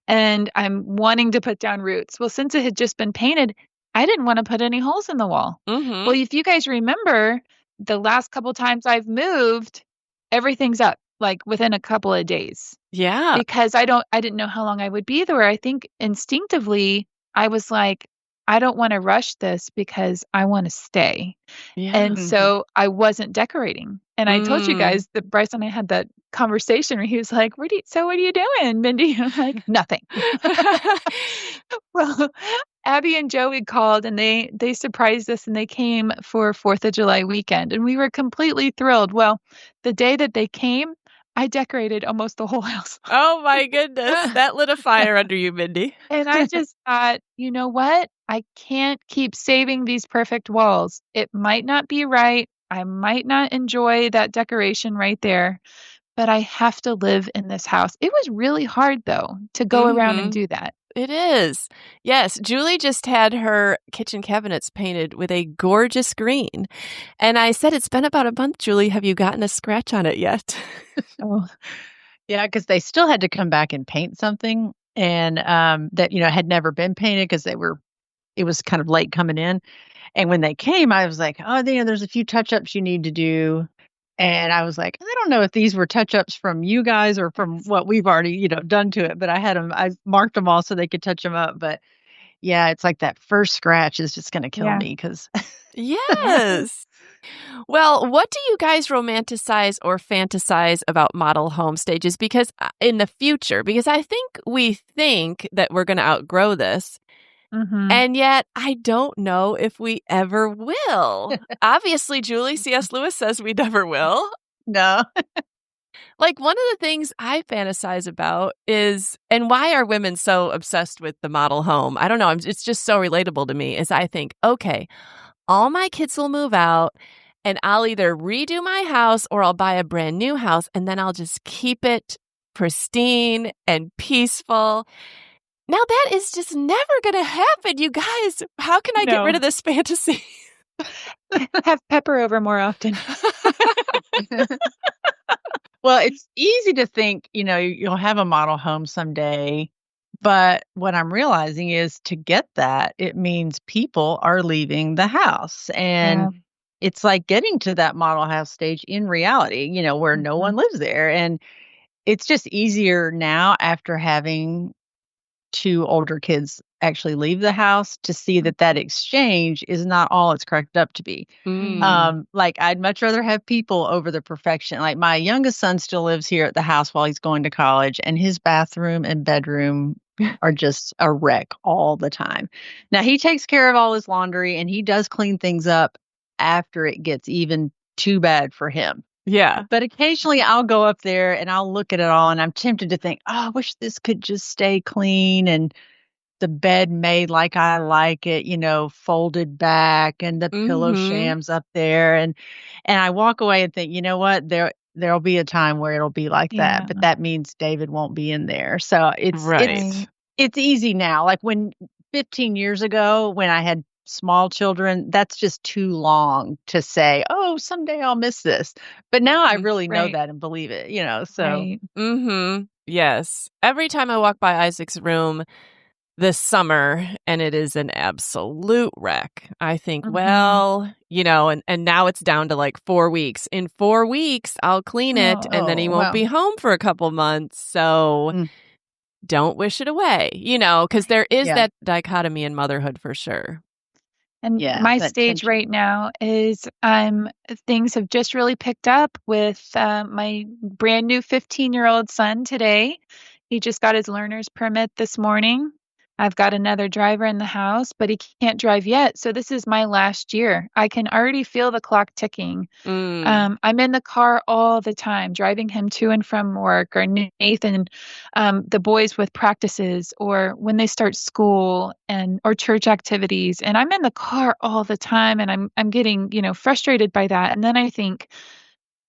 S2: and I'm wanting to put down roots. Well, since it had just been painted, I didn't wanna put any holes in the wall.
S1: Mhm.
S2: Well, if you guys remember, the last couple times I've moved, everything's up, like, within a couple of days
S1: Yeah.
S2: because I didn't know how long I would be there. I think instinctively, I was like, "I don't wanna rush this because I wanna stay." And
S1: Yeah.
S3: Mhm.
S2: so I wasn't decorating. And I told you
S1: Mm.
S2: guys that Bryce and I had that conversation where he was like, what are you doing, Mindy?" I'm like, "Nothing." Well, Abby and Joey called and they surprised us and they came for 4th of July weekend and we were completely thrilled. Well, the day that they came, I decorated almost the whole house.
S1: Oh my goodness, that lit a fire under you, Mindy.
S2: And I just thought, "You know what? I can't keep saving these perfect walls. It might not be right. I might not enjoy that decoration right there, but I have to live in this house." It was really hard, though, to go around and
S1: Mhm.
S2: do that.
S1: It is. Yes, Julie just had her kitchen cabinets painted with a gorgeous green, and I said, "It's been about a month, Julie. Have you gotten a scratch on it yet?"
S2: Oh,
S3: Yeah, because they still had to come back and paint something, and that had never been painted because it was kind of late coming in. And when they came, I was like, oh, there's a few touch ups you need to do. And I was like, I don't know if these were touch ups from you guys or from what we've already, done to it. But I marked them all so they could touch them up. But yeah, it's like that first scratch is just going to kill
S2: yeah.
S3: me because
S1: Yes. Well, what do you guys romanticize or fantasize about model home stages? Because in the future, because I think we think that we're going to outgrow this.
S2: Mhm.
S1: And yet, I don't know if we ever will. Obviously, Julie C.S. Lewis says we never will.
S3: no.
S1: Like, one of the things I fantasize about is, and why are women so obsessed with the model home? I don't know. It's just so relatable to me. Is I think, okay, all my kids will move out, and I'll either redo my house or I'll buy a brand new house, and then I'll just keep it pristine and peaceful. Now, that is just never going to happen, you guys. How can I get rid
S2: No.
S1: of this fantasy?
S2: Have Pepper over more often.
S3: Well, it's easy to think, you'll have a model home someday. But what I'm realizing is to get that, it means people are leaving the house.
S2: Yeah.
S3: And it's like getting to that model house stage in reality, where no one lives there. And it's just easier now after having 2 older kids actually leave the house to see that that exchange is not all it's cracked up to be. Like, I'd much rather have people over the perfection. Like, my youngest son still lives here at the house while he's going to college, and his bathroom and bedroom are just a wreck all the time. Now, he takes care of all his laundry, and he does clean things up after it gets even too bad for him.
S1: Yeah.
S3: But occasionally I'll go up there and I'll look at it all and I'm tempted to think, oh, I wish this could just stay clean and the bed made like I like it, folded back and the pillow shams up there. And I walk away and think, you know what? There'll be a time where it'll be like that, but that means David won't be in there. So it's easy now. Like, when 15 years ago, when I had small children, that's just too long to say, oh, someday I'll miss this. But now I really know that and believe it, so.
S1: Yes. Every time I walk by Isaac's room this summer and it is an absolute wreck, I think, well, and now it's down to like 4 weeks. In 4 weeks, I'll clean it and then he won't be home for a couple months. So don't wish it away, because there is that dichotomy in motherhood for sure.
S2: And my stage right now is things have just really picked up with my brand new 15-year-old son today. He just got his learner's permit this morning. I've got another driver in the house, but he can't drive yet. So this is my last year. I can already feel the clock ticking. I'm in the car all the time, driving him to and from work, or Nathan, the boys with practices, or when they start school or church activities. And I'm in the car all the time, and I'm getting, frustrated by that. And then I think,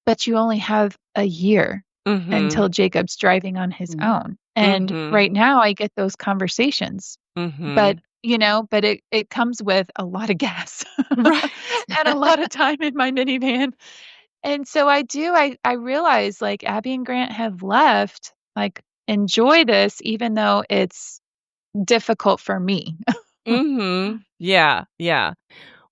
S2: but you only have a year until Jacob's driving on his own. And right now I get those conversations, but it comes with a lot of gas and a lot of time in my minivan. And so I realize, like, Abby and Grant have left, like, enjoy this, even though it's difficult for me.
S1: Yeah. Yeah.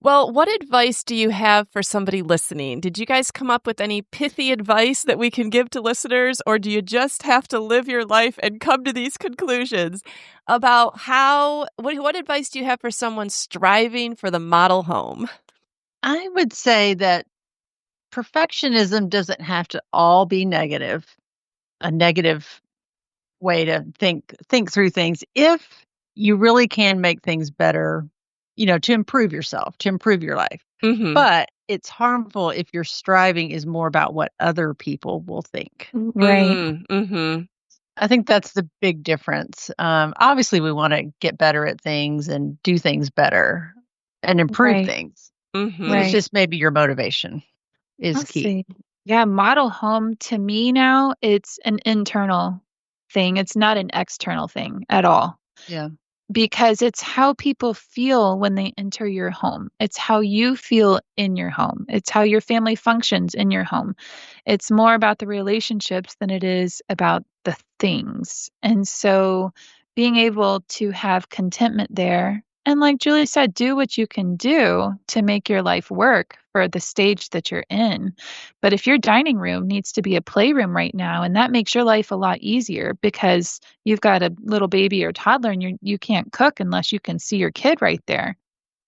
S1: Well, what advice do you have for somebody listening? Did you guys come up with any pithy advice that we can give to listeners, or do you just have to live your life and come to these conclusions about what advice do you have for someone striving for the model home?
S3: I would say that perfectionism doesn't have to all be negative, a negative way to think through things. If you really can make things better, to improve yourself, to improve your life. But it's harmful if your striving is more about what other people will think.
S2: Right.
S3: I think that's the big difference. Obviously, we want to get better at things and do things better and improve things. It's just maybe your motivation is key.
S2: See. Yeah, model home, to me now, it's an internal thing. It's not an external thing at all.
S3: Yeah.
S2: Because it's how people feel when they enter your home. It's how you feel in your home. It's how your family functions in your home. It's more about the relationships than it is about the things. And so being able to have contentment there, and like Julie said, do what you can do to make your life work for the stage that you're in. But if your dining room needs to be a playroom right now, and that makes your life a lot easier because you've got a little baby or toddler and you can't cook unless you can see your kid right there,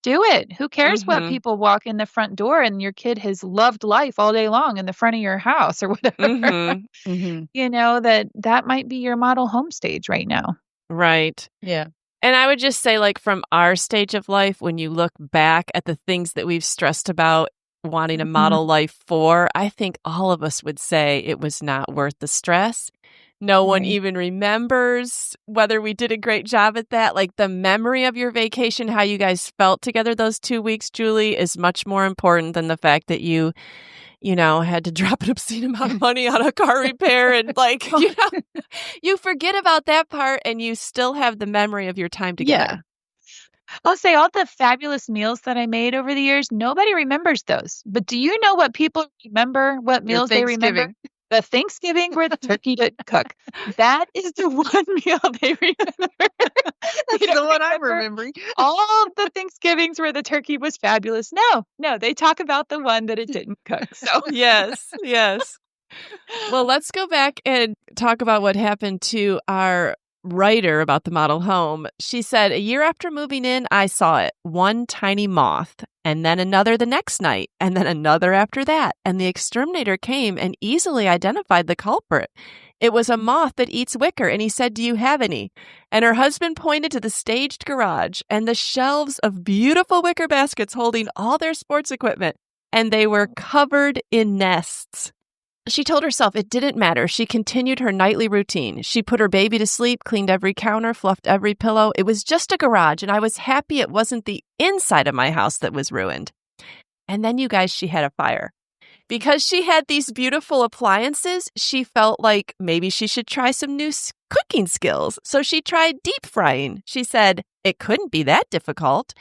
S2: do it. Who cares what people walk in the front door, and your kid has loved life all day long in the front of your house or whatever. That might be your model home stage right now.
S1: Right.
S3: Yeah.
S1: And I would just say, like, from our stage of life, when you look back at the things that we've stressed about wanting a model life for, I think all of us would say it was not worth the stress. No one even remembers whether we did a great job at that. Like, the memory of your vacation, how you guys felt together those 2 weeks, Julie, is much more important than the fact that you had to drop an obscene amount of money on a car repair and you forget about that part and you still have the memory of your time together.
S2: Yeah. I'll say all the fabulous meals that I made over the years, nobody remembers those. But do you know what people remember, what meals they remember? the Thanksgiving where the turkey didn't cook. That is the one meal they remember.
S3: That's the one I'm remembering.
S2: All the Thanksgivings where the turkey was fabulous. No, they talk about the one that it didn't cook. So
S1: Yes. Well, let's go back and talk about what happened to our writer about the model home. She said, a year after moving in, I saw it. One tiny moth, and then another the next night, and then another after that. And the exterminator came and easily identified the culprit. It was a moth that eats wicker, and he said, do you have any? And her husband pointed to the staged garage and the shelves of beautiful wicker baskets holding all their sports equipment, and they were covered in nests. She told herself it didn't matter. She continued her nightly routine. She put her baby to sleep, cleaned every counter, fluffed every pillow. It was just a garage, and I was happy it wasn't the inside of my house that was ruined. And then, you guys, she had a fire. Because she had these beautiful appliances, she felt like maybe she should try some new cooking skills. So she tried deep frying. She said, it couldn't be that difficult.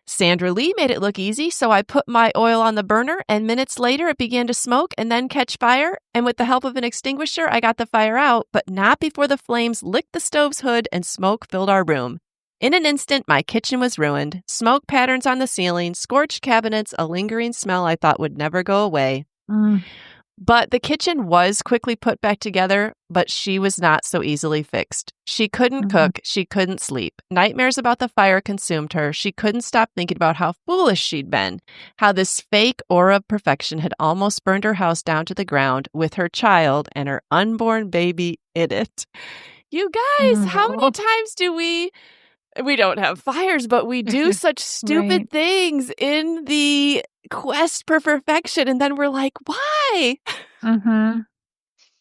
S1: Sandra Lee made it look easy, so I put my oil on the burner, and minutes later it began to smoke and then catch fire, and with the help of an extinguisher, I got the fire out, but not before the flames licked the stove's hood and smoke filled our room. In an instant, my kitchen was ruined. Smoke patterns on the ceiling, scorched cabinets, a lingering smell I thought would never go away. But the kitchen was quickly put back together, but she was not so easily fixed. She couldn't cook. She couldn't sleep. Nightmares about the fire consumed her. She couldn't stop thinking about how foolish she'd been, how this fake aura of perfection had almost burned her house down to the ground with her child and her unborn baby in it. You guys, how many times do we don't have fires, but we do such stupid things in the quest for perfection, and then we're like, why?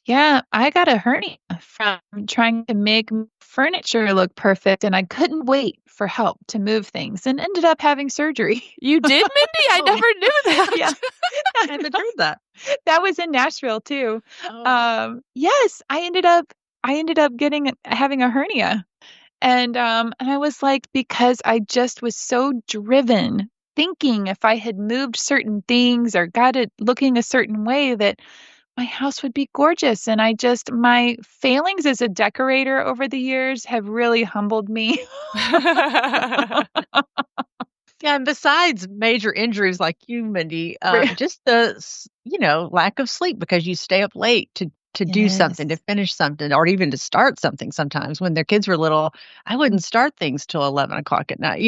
S2: Yeah, I got a hernia from trying to make furniture look perfect, and I couldn't wait for help to move things and ended up having surgery.
S1: You did, Mindy? I never knew that.
S2: Yeah.
S3: I haven't heard that.
S2: That was in Nashville too. Yes, I ended up having a hernia. And I was like, because I just was so driven, thinking if I had moved certain things or got it looking a certain way that my house would be gorgeous. And my failings as a decorator over the years have really humbled me.
S3: Yeah, and besides major injuries like you, Mindy, just the lack of sleep because you stay up late to do something, to finish something, or even to start something. Sometimes when their kids were little, I wouldn't start things till 11 o'clock at night,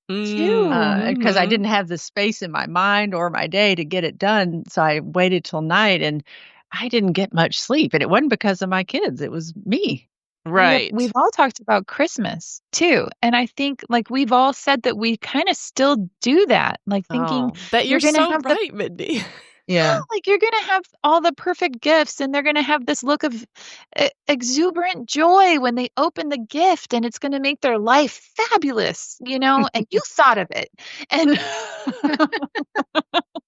S3: because I didn't have the space in my mind or my day to get it done. So I waited till night, and I didn't get much sleep. And it wasn't because of my kids. It was me.
S1: Right.
S2: We've all talked about Christmas too. And I think like we've all said that we kind of still do that, like thinking
S1: that you're
S2: gonna
S1: so
S2: have
S1: right, Mindy.
S3: Yeah.
S2: Like you're going to have all the perfect gifts and they're going to have this look of exuberant joy when they open the gift, and it's going to make their life fabulous, and you thought of it. And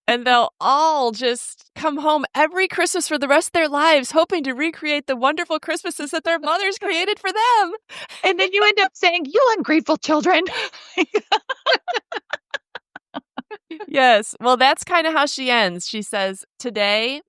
S1: and they'll all just come home every Christmas for the rest of their lives, hoping to recreate the wonderful Christmases that their mothers created for them.
S2: And then you end up saying, you ungrateful children.
S1: Yes. Well, that's kind of how she ends. She says, today,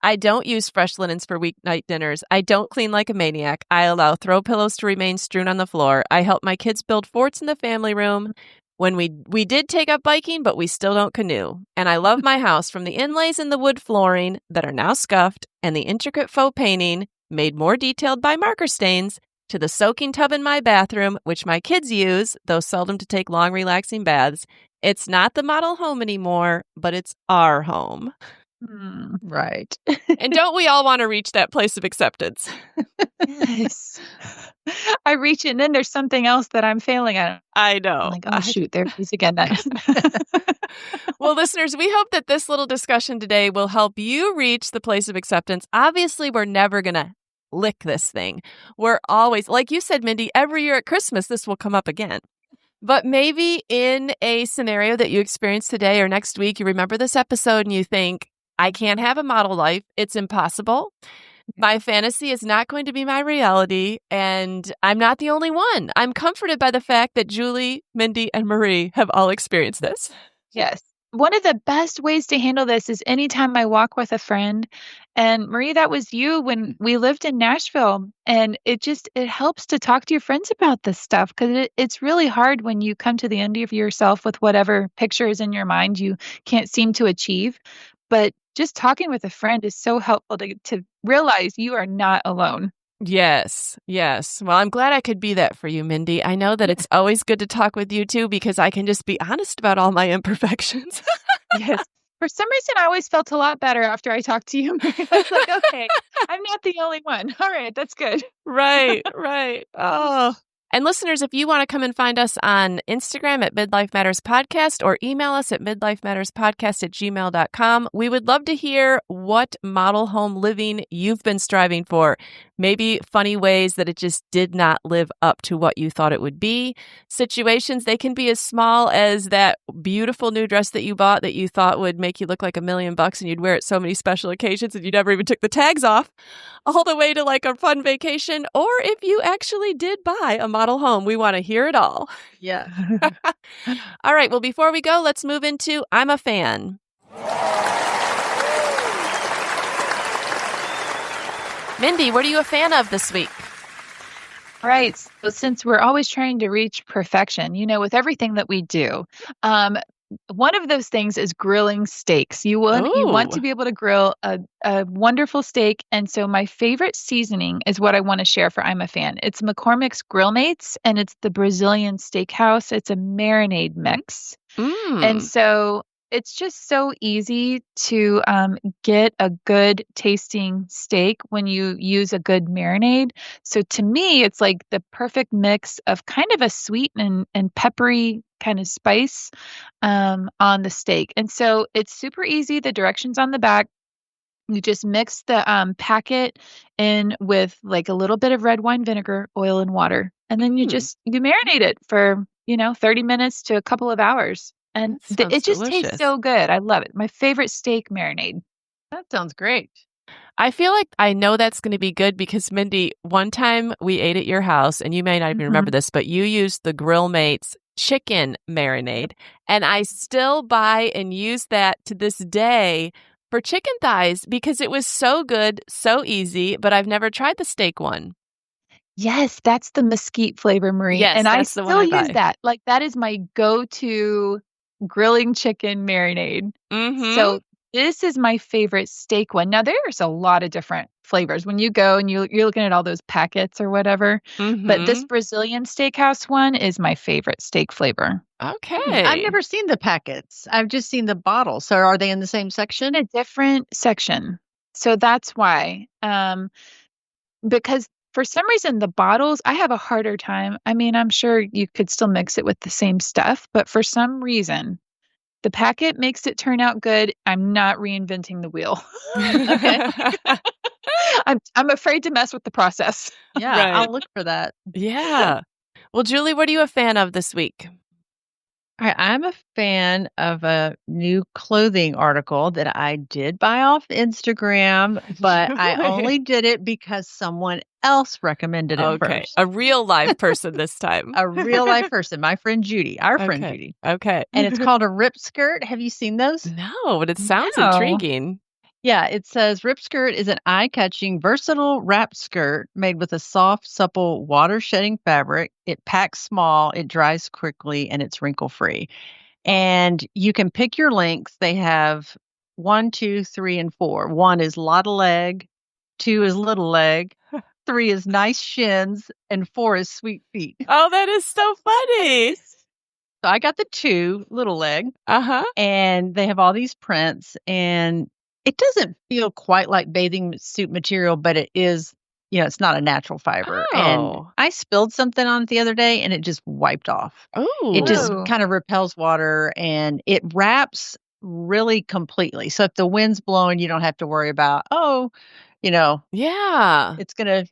S1: I don't use fresh linens for weeknight dinners. I don't clean like a maniac. I allow throw pillows to remain strewn on the floor. I help my kids build forts in the family room. When we did take up biking, but we still don't canoe. And I love my house, from the inlays in the wood flooring that are now scuffed and the intricate faux painting made more detailed by marker stains, to the soaking tub in my bathroom, which my kids use, though seldom to take long, relaxing baths. It's not the model home anymore, but it's our home.
S3: Right.
S1: And don't we all want to reach that place of acceptance?
S2: Yes. I reach it, and then there's something else that I'm failing at.
S1: I know.
S2: I'm like, oh, shoot, there it is again.
S1: Well, listeners, we hope that this little discussion today will help you reach the place of acceptance. Obviously, we're never going to lick this thing. We're always, like you said, Mindy, every year at Christmas, this will come up again. But maybe in a scenario that you experience today or next week, you remember this episode and you think, I can't have a model life. It's impossible. My fantasy is not going to be my reality, and I'm not the only one. I'm comforted by the fact that Julie, Mindy, and Marie have all experienced this.
S2: Yes. one of the best ways to handle this is anytime I walk with a friend. And Marie, that was you when we lived in Nashville. And it helps to talk to your friends about this stuff because it's really hard when you come to the end of yourself with whatever picture is in your mind you can't seem to achieve. But just talking with a friend is so helpful to realize you are not alone.
S1: Yes, yes. Well, I'm glad I could be that for you, Mindy. I know that it's always good to talk with you too because I can just be honest about all my imperfections.
S2: Yes. For some reason, I always felt a lot better after I talked to you, Mary. I was like, okay, I'm not the only one. All right, that's good.
S1: Right, right. Oh. And listeners, if you want to come and find us on Instagram at Midlife Matters Podcast or email us at midlifematterspodcast@gmail.com, we would love to hear what model home living you've been striving for. Maybe funny ways that it just did not live up to what you thought it would be. Situations, they can be as small as that beautiful new dress that you bought that you thought would make you look like $1,000,000 and you'd wear it so many special occasions and you never even took the tags off, all the way to like a fun vacation, or if you actually did buy a model home. We want to hear it all.
S3: Yeah.
S1: All right. Well, before we go, let's move into I'm a Fan. Mindy, what are you a fan of this week?
S2: All right. So since we're always trying to reach perfection, with everything that we do, one of those things is grilling steaks. You want to be able to grill a wonderful steak. And so my favorite seasoning is what I want to share for I'm a Fan. It's McCormick's Grill Mates, and it's the Brazilian Steakhouse. It's a marinade mix. And so it's just so easy to get a good tasting steak when you use a good marinade. So to me, it's like the perfect mix of kind of a sweet and peppery kind of spice on the steak. And so it's super easy. The directions on the back. You just mix the packet in with like a little bit of red wine vinegar, oil, and water. And then you marinate it for, 30 minutes to a couple of hours. And it just tastes so good. I love it. My favorite steak marinade.
S3: That sounds great.
S1: I feel like I know that's going to be good because, Mindy, one time we ate at your house, and you may not even remember this, but you used the Grill Mates chicken marinade. And I still buy and use that to this day for chicken thighs because it was so good, so easy, but I've never tried the steak one.
S2: Yes, that's the mesquite flavor, Marie.
S1: Yes,
S2: and
S1: that's the one I buy.
S2: use that. Like that is my go-to grilling chicken marinade. So this is my favorite steak one. Now there's a lot of different flavors when you go and you're looking at all those packets or whatever. But this Brazilian Steakhouse one is my favorite steak flavor.
S1: Okay.
S3: I've never seen the packets. I've just seen the bottles. So are they in the same section?
S2: A different section. So that's why. Because for some reason, the bottles, I have a harder time. I mean, I'm sure you could still mix it with the same stuff, but for some reason, the packet makes it turn out good. I'm not reinventing the wheel.
S3: Okay.
S2: I'm afraid to mess with the process.
S3: Yeah, right. I'll look for that.
S1: Yeah. Well, Julie, what are you a fan of this week?
S3: All right, I'm a fan of a new clothing article that I did buy off Instagram, but I only did it because someone else recommended it first.
S1: A real live person this time.
S3: A real life person, my friend Judy, our friend Judy.
S1: Okay.
S3: And it's called a rip skirt. Have you seen those?
S1: No, but it sounds intriguing.
S3: Yeah, it says Rip Skirt is an eye-catching, versatile wrap skirt made with a soft, supple, water-shedding fabric. It packs small, it dries quickly, and it's wrinkle-free. And you can pick your lengths. They have 1, 2, 3, and 4. 1 is lot of leg, 2 is little leg, 3 is nice shins, and 4 is sweet feet.
S1: Oh, that is so funny.
S3: So I got the 2, little leg. And they have all these prints, and it doesn't feel quite like bathing suit material, but it is, it's not a natural fiber. And I spilled something on it the other day and it just wiped off. It just kind of repels water and it wraps really completely. So if the wind's blowing, you don't have to worry about, it's going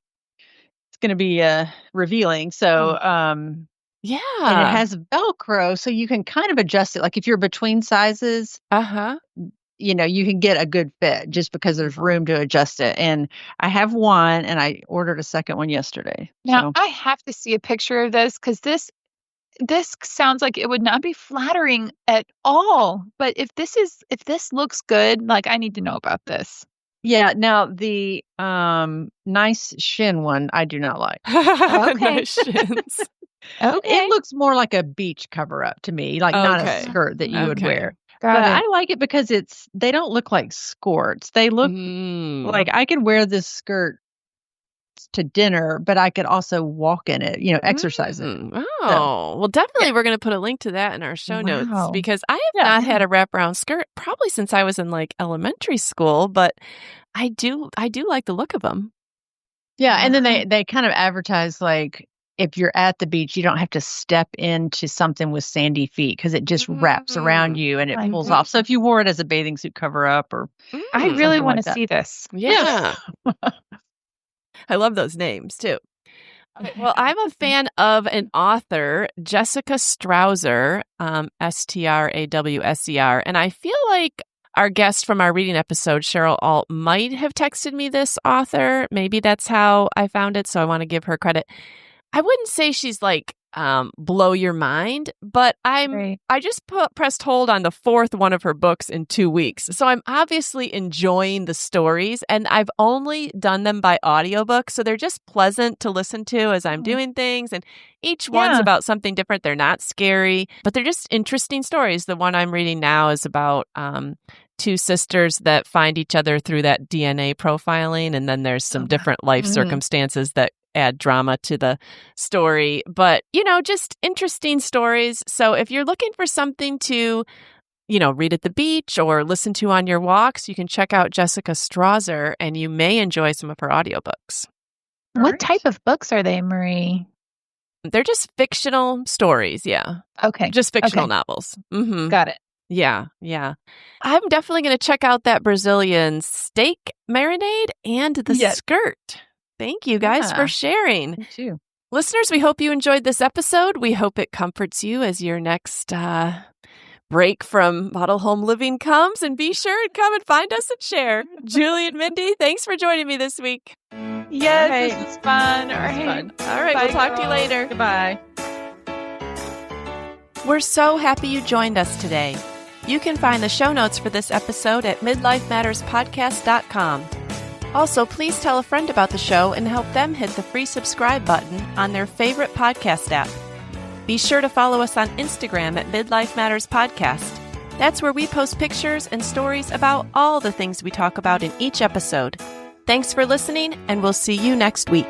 S3: to be revealing. So, and it has Velcro, so you can kind of adjust it. Like if you're between sizes, you can get a good fit just because there's room to adjust it. And I have one and I ordered a second one yesterday.
S2: Now I have to see a picture of this because this this sounds like it would not be flattering at all. But if this looks good, like I need to know about this.
S3: Yeah, now the nice shin one I do not like.
S2: Okay.
S1: Nice shins.
S2: Okay.
S3: It looks more like a beach cover up to me, like not a
S1: Okay.
S3: skirt that you would
S1: Okay.
S3: wear.
S2: Got
S3: But
S2: it.
S3: I like it because they don't look like skirts. They look like I could wear this skirt to dinner, but I could also walk in it, exercise it.
S1: Oh, well, definitely we're going to put a link to that in our show notes
S2: Wow.
S1: because I have not had a wraparound skirt probably since I was in like elementary school, but I do like the look of them.
S3: Yeah, and then they kind of advertise like if you're at the beach, you don't have to step into something with sandy feet because it just wraps around you and it pulls off. So if you wore it as a bathing suit cover up or
S2: I really
S3: something
S2: want
S3: like
S2: to
S3: that.
S2: see this.
S1: Yeah. I love those names too. Well, I'm a fan of an author, Jessica Strouser, Strawser, and I feel like our guest from our reading episode, Cheryl Alt, might have texted me this author. Maybe that's how I found it, so I want to give her credit. I wouldn't say she's like blow your mind, but I just pressed hold on the fourth one of her books in 2 weeks. So I'm obviously enjoying the stories, and I've only done them by audiobook, so they're just pleasant to listen to as I'm doing things, and each one's about something different. They're not scary, but they're just interesting stories. The one I'm reading now is about two sisters that find each other through that DNA profiling, and then there's some different life circumstances that add drama to the story, but just interesting stories. So if you're looking for something to read at the beach or listen to on your walks, you can check out Jessica Strouser and you may enjoy some of her audiobooks.
S2: What type of books are they, Marie?
S1: They're just fictional stories. Yeah.
S2: Okay.
S1: Just fictional novels. Mm-hmm.
S2: Got it.
S1: Yeah. I'm definitely going to check out that Brazilian steak marinade and the skirt. Thank you guys for sharing.
S3: Me too.
S1: Listeners, we hope you enjoyed this episode. We hope it comforts you as your next break from model home living comes. And be sure and come and find us and share. Julie and Mindy, thanks for joining me this week.
S2: Yes, this was fun. All right.
S1: Bye, we'll talk to you later.
S3: Goodbye.
S1: We're so happy you joined us today. You can find the show notes for this episode at midlifematterspodcast.com. Also, please tell a friend about the show and help them hit the free subscribe button on their favorite podcast app. Be sure to follow us on Instagram at Midlife Matters Podcast. That's where we post pictures and stories about all the things we talk about in each episode. Thanks for listening, and we'll see you next week.